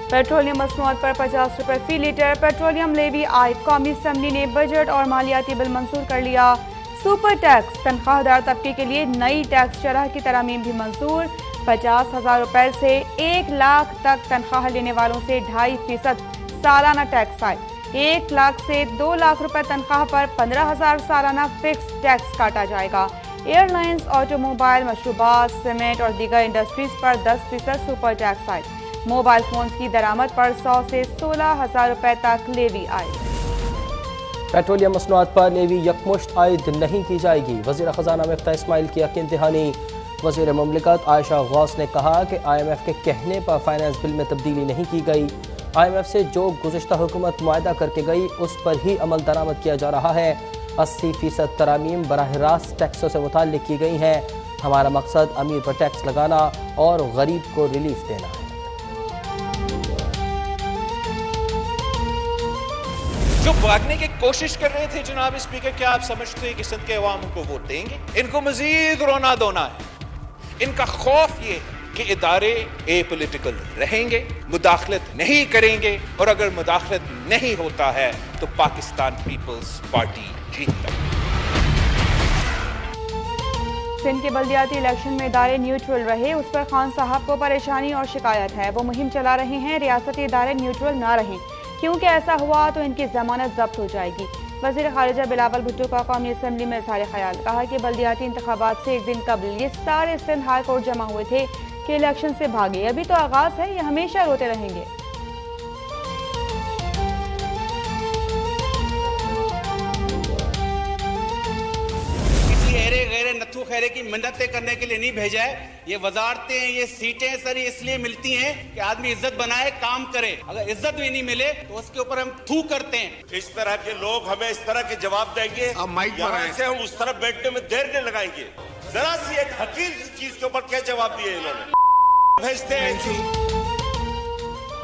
Petroleum मसनूआत पर 50 रुपये फी litre petroleum levy आयद। कौमी असम्बली ने बजट और मालियाती बिल मंजूर कर लिया। सुपर टैक्स तनख्वाहदार तबके के लिए नई टैक्स शरह की तरमीम भी मंजूर। 50,000 रुपये से 1 लाख तक तनख्वाह लेने वालों से 2.5% सालाना टैक्स आए। 1 लाख से 2 लाख रुपए तनख्वाह पर 15,000 सालाना फिक्स टैक्स काटा जाएगा। एयरलाइंस, ऑटोमोबाइल, मशरूबात, सीमेंट और दीगर इंडस्ट्रीज पर 10% सुपर टैक्स आए। मोबाइल फोन की दरामद पर 100 से 16,000 रुपए तक लेवी आए। पेट्रोलियम मसनूआत पर लेवी यकमुश्त आयद नहीं की जाएगी। वज़ीर ख़ज़ाना मिफ्ता इस्माइल की यकीन दहानी। वज़ीर मुमलिकत आयशा गौस ने कहा कि IMF के कहने पर फाइनेंस बिल में तब्दीली नहीं की गई। IMF से जो गुज़िश्ता हुकूमत मुआहदा करके गई उस पर ही अमल दरामद किया जा रहा है। 80% तरामीम बराह रास्त टैक्सों से मुताल्लिक की गई हैं। हमारा मकसद अमीर पर टैक्स लगाना और गरीब को रिलीफ देना है। जो भागने की कोशिश कर रहे थे जनाब स्पीकर, क्या आप समझते हैं कि सिंध के अवाम को वोट देंगे? इनको मजीद रोना धोना है। इनका खौफ ये कि इदारे एपॉलिटिकल रहेंगे, मुदाखलत नहीं करेंगे, और अगर मुदाखलत नहीं होता है तो पाकिस्तान पीपल्स पार्टी जीतता है। सिंध के बल्दियाती इलेक्शन में इदारे न्यूट्रल रहे, उस पर खान साहब को परेशानी और शिकायत है। वो मुहिम चला रहे हैं रियासती इदारे न्यूट्रल ना रहें, क्योंकि ऐसा हुआ तो इनकी जमानत जब्त हो जाएगी। वज़ीर ख़ारिजा बिलावल भुट्टो का कौमी असम्बली में इज़हार ख्याल। कहा कि बल्दियाती इंतखाबात से एक दिन कबल ये सारे सिंध हाई कोर्ट जमा हुए थे कि इलेक्शन से भागे। अभी तो आगाज है, ये हमेशा रोते रहेंगे। हेरे गैरे नथु खैरे की मिन्नतें करने के लिए नहीं भेजा है। ये वजारतें, ये सीटें सर इसलिए मिलती हैं कि आदमी इज्जत बनाए, काम करे। अगर इज्जत भी नहीं मिले तो उसके ऊपर हम थू करते हैं। इस तरह के लोग हमें इस तरह के जवाब देंगे, यहाँ से हम उस तरफ बैठने में देर नहीं लगाएंगे। जरा सी एक हकीर चीज के ऊपर क्या जवाब दिए इन्होंने। भेजते हैं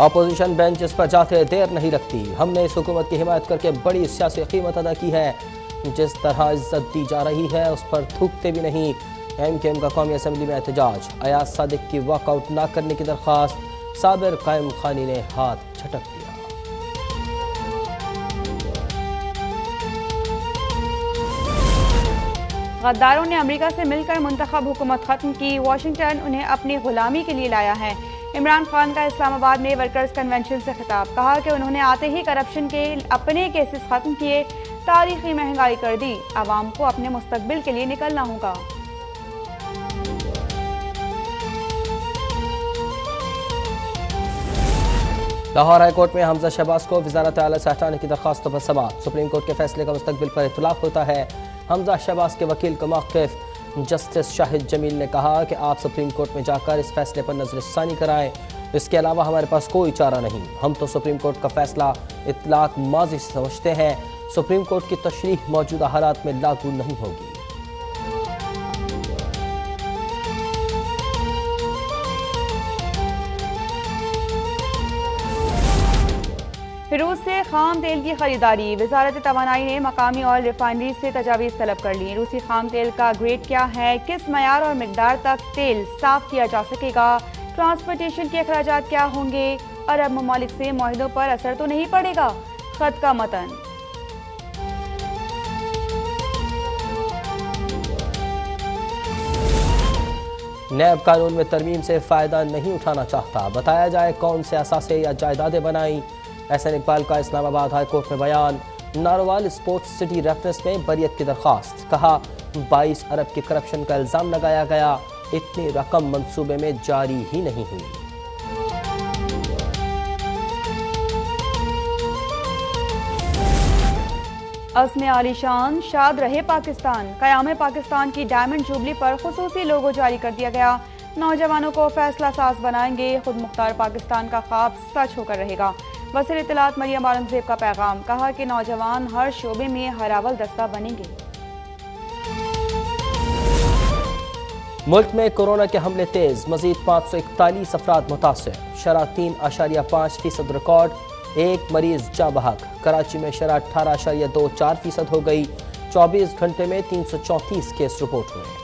अपोजिशन बेंच इस पर जाते देर नहीं लगती। हमने इस हुकूमत की हिमायत करके बड़ी सियासी कीमत अदा की है। जिस तरह इज्जत दी जा रही है उस पर थूकते भी नहीं। MKM का कौमी असम्बली में एहतजाज। अयाज सादिक की वॉकआउट ना करने की दरख्वास्त। साबिर कायम खानी ने हाथ झटक दिया। गद्दारों ने अमेरिका से मिलकर मुंतखब हुकूमत खत्म की। वाशिंगटन उन्हें अपनी गुलामी के लिए लाया है। इमरान खान का इस्लामाबाद में वर्कर्स कन्वेंशन से खिताब। कहा कि उन्होंने आते ही करप्शन के अपने केसेस खत्म किए, तारीखी महंगाई कर दी। आवाम को अपने मुस्तकबिल के लिए निकलना होगा। लाहौर हाई कोर्ट में हमजा शहबाज को वज़ारत आला से हटाने की दरख्वास्तों पर समाअत। सुप्रीम कोर्ट के फैसले का मुस्तकबिल पर इत्तलाफ होता है। हमजा शहबाज के वकील का मौक़िफ़। जस्टिस शाहिद जमील ने कहा कि आप सुप्रीम कोर्ट में जाकर इस फैसले पर नज़रसानी कराएं। इसके अलावा हमारे पास कोई चारा नहीं। हम तो सुप्रीम कोर्ट का फैसला इत्तलाक माजी से समझते हैं। सुप्रीम कोर्ट की तशरीह मौजूदा हालात में लागू नहीं होगी। रूस से खाम तेल की खरीदारी। वजारत तवानाई ने मकामी ऑयल रिफाइनरी से तजावीज़ तलब कर ली। रूसी खाम तेल का ग्रेड क्या है, किस मयार और मिकदार तक तेल साफ किया जा सकेगा, ट्रांसपोर्टेशन के अखराजात क्या होंगे, अरब ममालिक से मुआहिदों पर असर तो नहीं पड़ेगा। खत का मतन। नैब कानून में तरमीम से फ़ायदा नहीं उठाना चाहता। बताया जाए कौन से असासे या जायदादें बनाई। एहसन इकबाल का इस्लामाबाद हाई कोर्ट में बयान। नारोवाल स्पोर्ट्स सिटी रेफरेंस में बरियत की दरख्वास्त। कहा 22 अरब के करप्शन का इल्ज़ाम लगाया गया, इतनी रकम मंसूबे में जारी ही नहीं हुई। अस्मे आलीशान शाद रहे पाकिस्तान। क़याम पाकिस्तान की डायमंड जुबली पर खुसूसी लोगो जारी कर दिया गया। नौजवानों को फैसला साज बनाएंगे। खुद मुख्तार पाकिस्तान का ख्वाब सच होकर रहेगा। वज़ीर इत्तलात मरियम औरंगज़ेब का पैगाम। कहा कि नौजवान हर शोबे में हरावल दस्ता बनेंगे। मुल्क में कोरोना के हमले तेज। मजीद 541 अफराद मुतासर। शरह 3.5% रिकॉर्ड। एक मरीज जाँ बहक। कराची में शरह 18.24% हो गई। 24 घंटे में 334 केस रिपोर्ट हुए।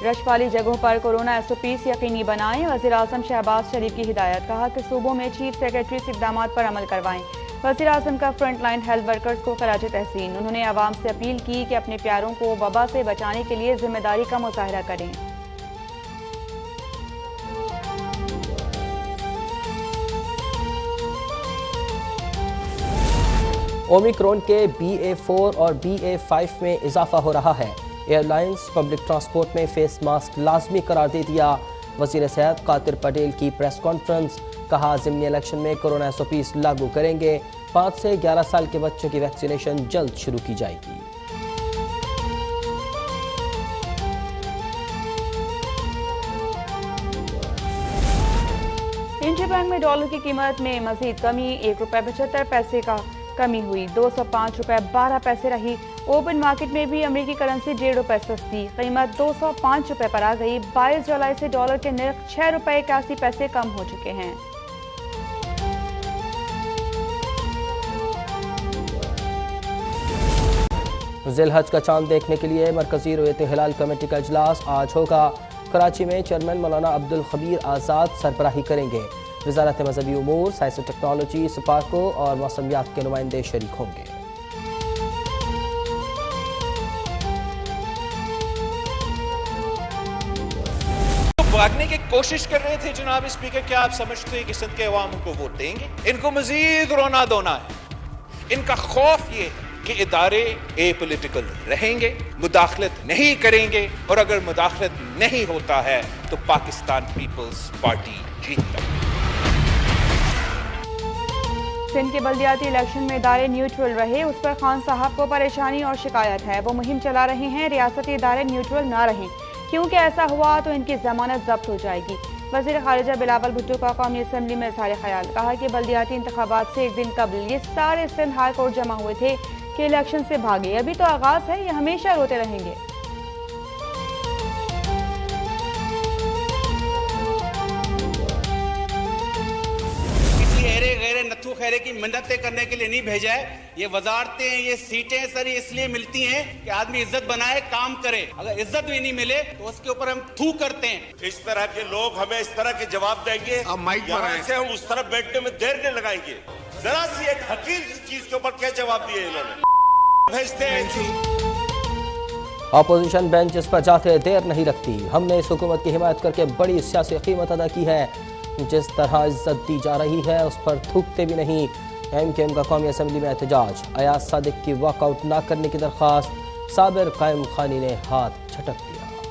रश वाली जगहों पर कोरोना SOPs यकीनी बनाएं। वज़ीर आज़म शहबाज शरीफ की हिदायत। कहा कि सूबों में चीफ सेक्रेटरी इस इक़दाम पर अमल करवाएं। वज़ीर आज़म का फ्रंट लाइन हेल्थ वर्कर्स को खराज तहसीन। उन्होंने आवाम से अपील की कि अपने प्यारों को वबा से बचाने के लिए जिम्मेदारी का मुजाहरा करें। ओमिक्रॉन के BA4 और BA5 में इजाफा हो रहा है। एयरलाइंस पब्लिक ट्रांसपोर्ट में फेस मास्क लाजमी करार दे दिया। वज़ीर सेहत कादिर पटेल की प्रेस कॉन्फ्रेंस। कहा ज़िमनी इलेक्शन में कोरोना SOPs लागू करेंगे। 5 से 11 साल के बच्चों की वैक्सीनेशन जल्द शुरू की जाएगी। इंटरबैंक में डॉलर की कीमत में मजीद कमी। ₹1.75 का कमी हुई। 205 रुपये 12 पैसे रही। ओपन मार्केट में भी अमेरिकी करेंसी ₹1.5 सस्ती। कीमत 205 रुपये पर आ गई। 22 जुलाई से डॉलर के नर्ख ₹6.81 कम हो चुके हैं। ज़िलहज का चांद देखने के लिए मरकजी रुयत हिलाल कमेटी का इजलास आज होगा। कराची में चेयरमैन मौलाना अब्दुल खबीर आज़ाद सरबराही करेंगे। वज़ारत मज़हबी उमूर, साइंस और टेक्नोलॉजी, सपाको और मौसमियात के नुमाइंदे शरीक होंगे। भागने की कोशिश कर रहे थे जनाब स्पीकर, क्या आप समझते हैं कि सिंध के अवाम उनको वोट देंगे? इनको मजीद रोना धोना है। इनका खौफ ये है कि इदारे एपॉलिटिकल रहेंगे, मुदाखलत नहीं करेंगे, और अगर मुदाखलत नहीं होता है तो पाकिस्तान पीपल्स पार्टी जीतता है। सिंध के बल्दियाती इलेक्शन में इदारे न्यूट्रल रहे, उस पर खान साहब को परेशानी और शिकायत है। वो मुहिम चला रहे हैं रियासती इदारे न्यूट्रल ना रहें, क्योंकि ऐसा हुआ तो इनकी जमानत जब्त हो जाएगी। वज़ीर खारिजा बिलावल भुट्टो का कौमी असम्बली में इज़हार ख्याल। कहा कि बल्दियाती इंतखाबात से एक दिन कबल ये सारे सिंध हाई कोर्ट जमा हुए थे कि इलेक्शन से भागे। अभी तो आगाज है, ये हमेशा रोते रहेंगे। हेरे गैरे नथु खैरे की मिन्नतें करने के लिए नहीं भेजा है। ये वजारतें, ये सीटें सर इसलिए मिलती हैं कि आदमी इज्जत बनाए, काम करे। अगर इज्जत भी नहीं मिले तो उसके ऊपर हम थू करते हैं। इस तरह के लोग हमें इस तरह के जवाब देंगे, यहाँ से हम उस तरफ बैठने में देर नहीं लगाएंगे। जरा सी एक हकीर चीज के ऊपर क्या जवाब दिए इन्होंने। भेजते हैं अपोजिशन बेंचेस पर जाते देर नहीं लगती। हमने इस हुकूमत की हिमायत करके बड़ी सियासी कीमत अदा की है। जिस तरह इज्जत दी जा रही है उस पर थूकते भी नहीं। MKM का कौमी असम्बली में एहतजाज। अयाज सादिक की वॉकआउट ना करने की दरख्वास्त। साबिर कायम खानी ने हाथ झटक दिया।